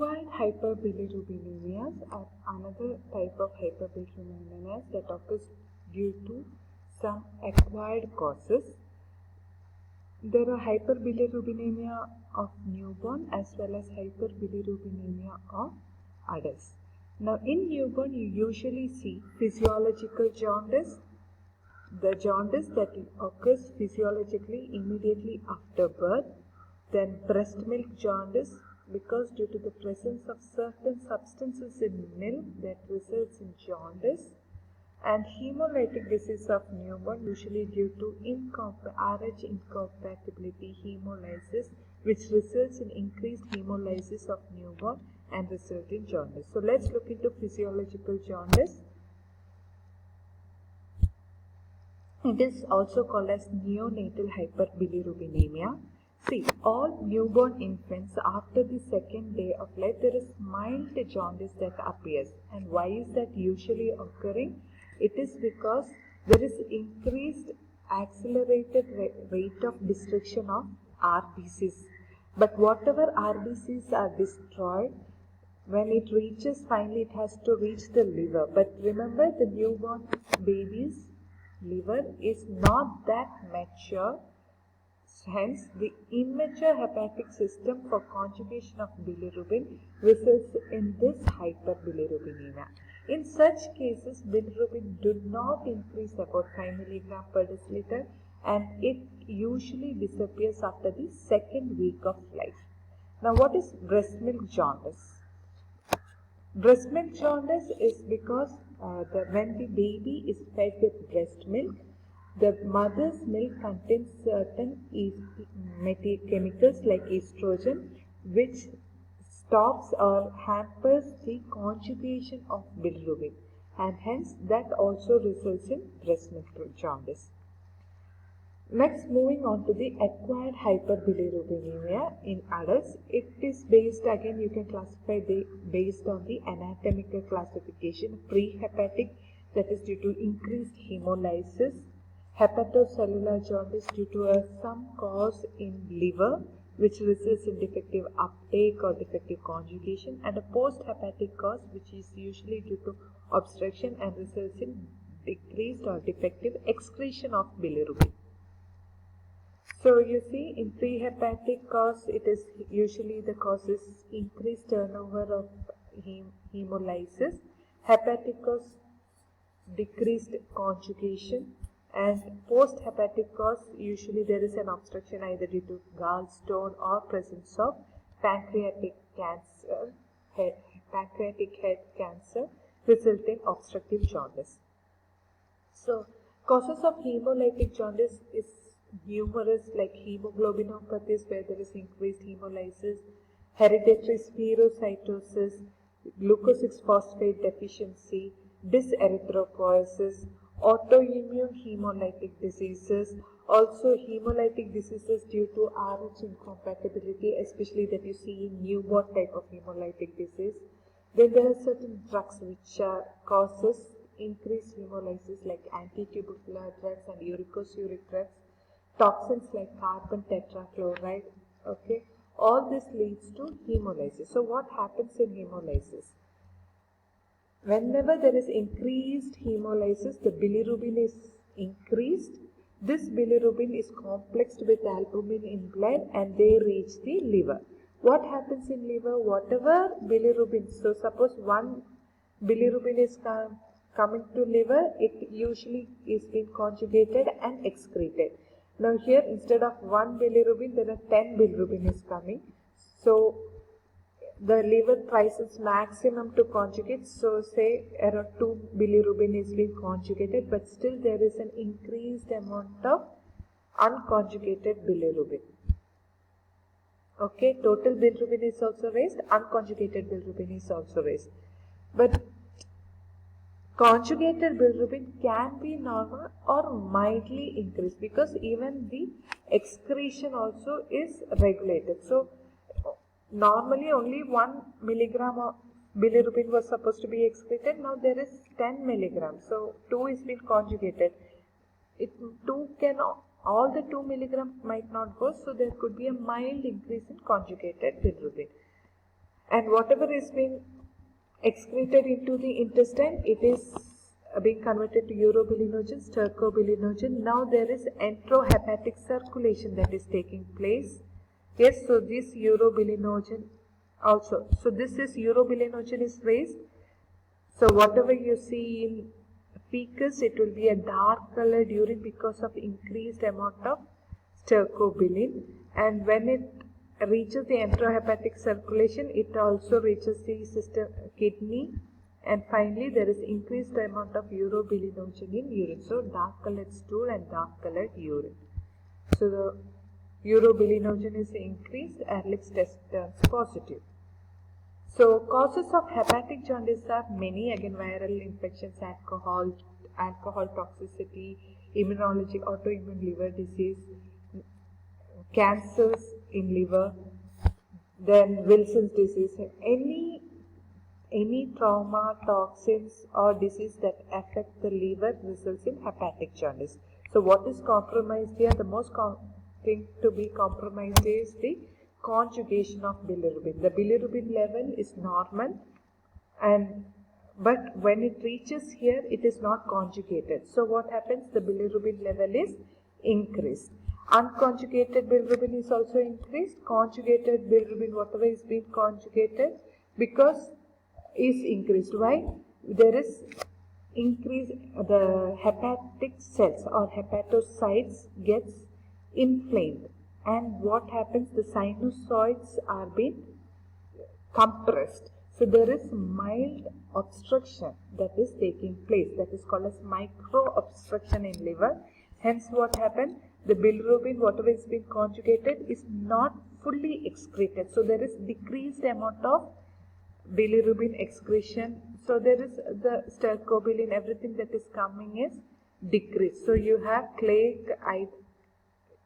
Acquired hyperbilirubinemia are another type of hyperbilirubinemia that occurs due to some acquired causes. There are hyperbilirubinemia of newborn as well as hyperbilirubinemia of adults. Now, in newborn, you usually see physiological jaundice, the jaundice that occurs physiologically immediately after birth, then breast milk jaundice, because due to the presence of certain substances in milk that results in jaundice, and hemolytic disease of newborn, usually due to RH incompatibility hemolysis, which results in increased hemolysis of newborn and result in jaundice. So let's look into physiological jaundice. It is also called as neonatal hyperbilirubinemia. See, all newborn infants after the second day of life, there is mild jaundice that appears. And why is that usually occurring? It is because there is increased accelerated rate of destruction of RBCs. But whatever RBCs are destroyed, when it reaches, finally it has to reach the liver. But remember, the newborn baby's liver is not that mature. Hence, the immature hepatic system for conjugation of bilirubin results in this hyperbilirubinemia. In such cases, bilirubin do not increase about 5 mg per deciliter, and it usually disappears after the second week of life. Now, what is breast milk jaundice? Breast milk jaundice is because when the baby is fed with breast milk, the mother's milk contains certain chemicals like estrogen, which stops or hampers the conjugation of bilirubin, and hence that also results in breast milk jaundice. Next, moving on to the acquired hyperbilirubinemia in adults. It is based, again you can classify based on the anatomical classification. Prehepatic, that is due to increased hemolysis. Hepatocellular jaundice due to some cause in liver, which results in defective uptake or defective conjugation, and a post-hepatic cause, which is usually due to obstruction and results in decreased or defective excretion of bilirubin. So you see, in prehepatic cause, it is usually the cause is increased turnover of hemolysis. Hepatic cause, decreased conjugation, and post-hepatic cause, usually there is an obstruction either due to gallstone or presence of pancreatic head cancer, resulting obstructive jaundice. So, causes of hemolytic jaundice is numerous, like hemoglobinopathies where there is increased hemolysis, hereditary spherocytosis, glucose 6-phosphate deficiency, dyserythropoiesis, autoimmune hemolytic diseases, also hemolytic diseases due to RH incompatibility, especially that you see in newborn type of hemolytic disease. Then there are certain drugs which causes increased hemolysis like antitubercular drugs and uricosuric drugs, toxins like carbon tetrachloride, okay, all this leads to hemolysis. So what happens in hemolysis? Whenever there is increased hemolysis, the bilirubin is increased. This bilirubin is complexed with albumin in blood and they reach the liver. What happens in liver? Whatever bilirubin, so suppose one bilirubin is coming to liver, it usually is being conjugated and excreted. Now here, instead of one bilirubin, there are 10 bilirubin is coming. So the liver tries its maximum to conjugate. So say around 2 bilirubin is being conjugated, but still there is an increased amount of unconjugated bilirubin. Okay, total bilirubin is also raised, unconjugated bilirubin is also raised. But conjugated bilirubin can be normal or mildly increased because even the excretion also is regulated. So normally only 1 milligram of bilirubin was supposed to be excreted. Now there is 10 milligrams. So 2 is being conjugated. All the 2 milligram might not go. So there could be a mild increase in conjugated bilirubin. and whatever is being excreted into the intestine, it is being converted to urobilinogen, stercobilinogen. Now there is enterohepatic circulation that is taking place. Yes, so this urobilinogen also. So this is urobilinogen is raised. So whatever you see in fecus, it will be a dark colored urine because of increased amount of stercobilin, and when it reaches the enterohepatic circulation, it also reaches the system, kidney, and finally there is increased amount of urobilinogen in urine. So dark colored stool and dark colored urine. So the urobilinogen is increased, Ehrlich's test turns positive. So causes of hepatic jaundice are many, again viral infections, alcohol toxicity, immunology, autoimmune liver disease, cancers in liver, then Wilson's disease, any trauma, toxins or disease that affect the liver results in hepatic jaundice. So what is compromised here? The most thing to be compromised is the conjugation of bilirubin. The bilirubin level is normal, but when it reaches here, it is not conjugated. So what happens? The bilirubin level is increased. Unconjugated bilirubin is also increased. Conjugated bilirubin, whatever is being conjugated, because is increased. Why? There is increase, the hepatic cells or hepatocytes gets inflamed, and what happens? The sinusoids are being compressed. So there is mild obstruction that is taking place, that is called as micro obstruction in liver. Hence what happened? The bilirubin, whatever is being conjugated, is not fully excreted. So there is decreased amount of bilirubin excretion. So there is the stercobilin, everything that is coming is decreased. So you have plaque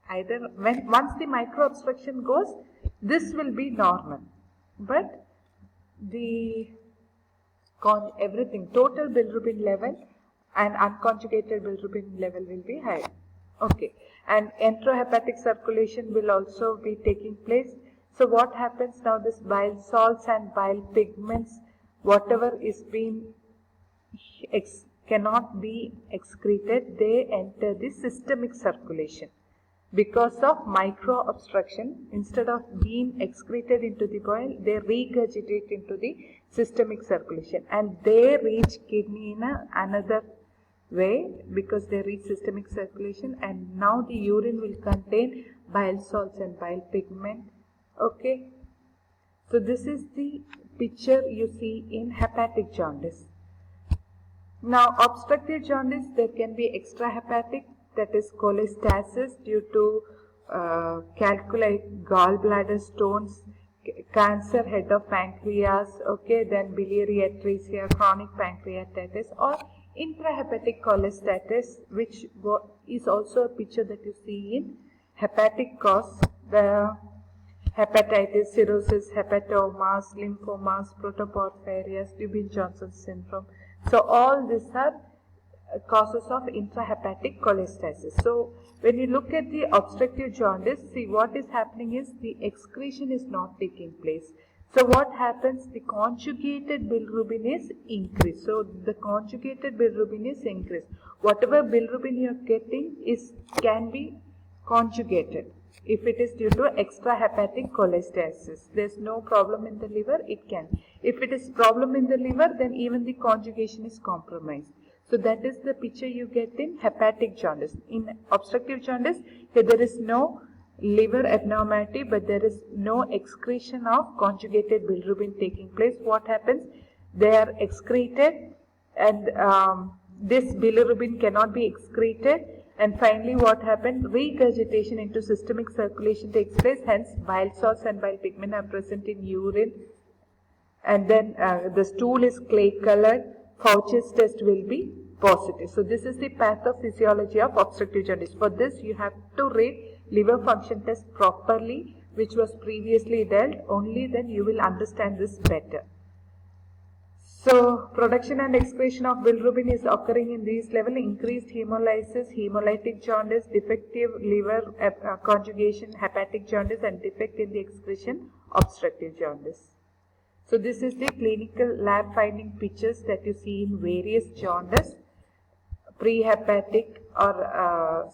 either once the micro obstruction goes, this will be normal, but the everything, total bilirubin level and unconjugated bilirubin level will be high. Okay, and enterohepatic circulation will also be taking place. So what happens now? This bile salts and bile pigments, whatever is being cannot be excreted, they enter the systemic circulation. Because of micro obstruction, instead of being excreted into the bile, they regurgitate into the systemic circulation, and they reach kidney in another way because they reach systemic circulation, and now the urine will contain bile salts and bile pigment. Okay, so this is the picture you see in hepatic jaundice. Now obstructive jaundice, there can be extrahepatic, that is cholestasis due to calculi, gallbladder stones, cancer, head of pancreas, okay, then biliary atresia, chronic pancreatitis, or intrahepatic cholestasis, which is also a picture that you see in hepatic cause, the hepatitis, cirrhosis, hepatomas, lymphomas, protoporphyrias, Dubin-Johnson syndrome. So all these are causes of intrahepatic cholestasis. So when you look at the obstructive jaundice, see what is happening is the excretion is not taking place. So what happens? The conjugated bilirubin is increased. So the conjugated bilirubin is increased. Whatever bilirubin you are getting can be conjugated. If it is due to extrahepatic cholestasis, there is no problem in the liver, it can. If it is problem in the liver, then even the conjugation is compromised. So that is the picture you get in hepatic jaundice. In obstructive jaundice, there is no liver abnormality, but there is no excretion of conjugated bilirubin taking place. What happens? They are excreted, and this bilirubin cannot be excreted, and finally what happened? Regurgitation into systemic circulation takes place, hence bile salts and bile pigment are present in urine, and then the stool is clay colored. Fauci's test will be positive. So this is the pathophysiology of obstructive jaundice. For this you have to read liver function test properly, which was previously dealt. Only then you will understand this better. So production and excretion of bilirubin is occurring in these levels: increased hemolysis, hemolytic jaundice, defective liver conjugation, hepatic jaundice, and defect in the excretion, obstructive jaundice. So this is the clinical lab finding pictures that you see in various jaundice. Prehepatic or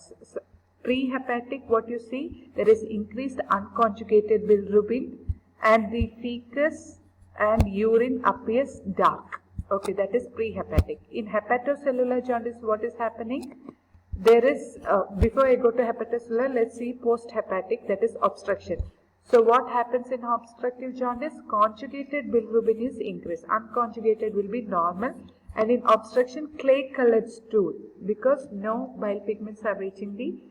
prehepatic, what you see, there is increased unconjugated bilirubin and the fecus and urine appears dark. Okay, that is prehepatic. In hepatocellular jaundice, what is happening? There is, before I go to hepatocellular, let's see post-hepatic, that is obstruction. So what happens in obstructive jaundice? Conjugated bilirubin is increased. Unconjugated will be normal. And in obstruction, clay-colored stool, because no bile pigments are reaching the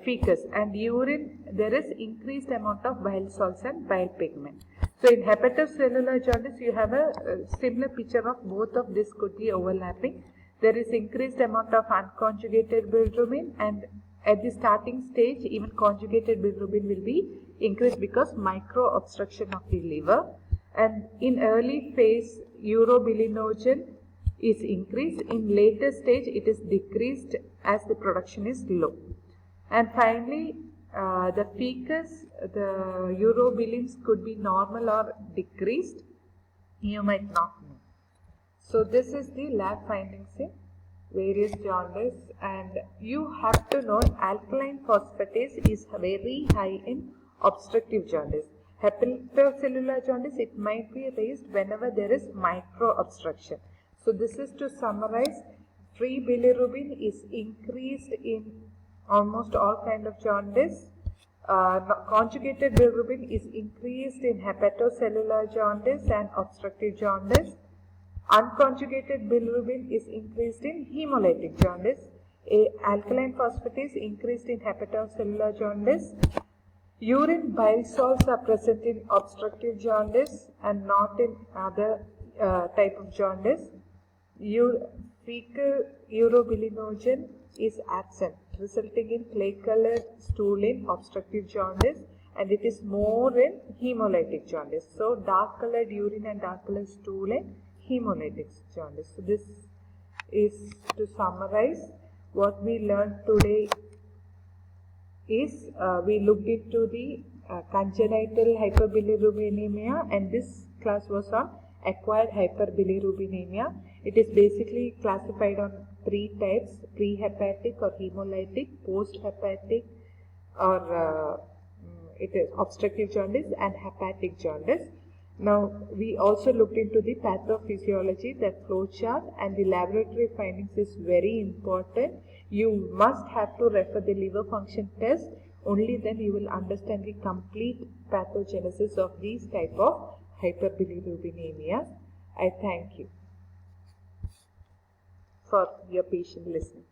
fecus. And urine, there is increased amount of bile salts and bile pigment. So in hepatocellular jaundice, you have a similar picture of both of this could be overlapping. There is increased amount of unconjugated bilirubin, and at the starting stage, even conjugated bilirubin will be increased because micro obstruction of the liver. And in early phase, urobilinogen is increased. In later stage, it is decreased as the production is low. And finally, the fecus, the urobilins could be normal or decreased. You might not know. So this is the lab findings in various jaundice, and you have to know alkaline phosphatase is very high in obstructive jaundice. Hepatocellular jaundice, it might be raised whenever there is micro obstruction. So this is to summarize, free bilirubin is increased in almost all kind of jaundice. Conjugated bilirubin is increased in hepatocellular jaundice and obstructive jaundice. Unconjugated bilirubin is increased in hemolytic jaundice. Alkaline phosphatase increased in hepatocellular jaundice. Urine bile salts are present in obstructive jaundice and not in other type of jaundice. Fecal urobilinogen is absent, resulting in clay-colored stool in obstructive jaundice, and it is more in hemolytic jaundice. So dark-colored urine and dark-colored stool in hemolytic jaundice. So this is to summarize what we learned today is we looked into the congenital hyperbilirubinemia, and this class was on acquired hyperbilirubinemia. It is basically classified on 3 types: prehepatic or hemolytic, post-hepatic or it is obstructive jaundice, and hepatic jaundice. Now, we also looked into the pathophysiology, that flowchart, and the laboratory findings is very important. You must have to refer the liver function test. Only then you will understand the complete pathogenesis of these type of hyperbilirubinemia. I thank you for your patient listening.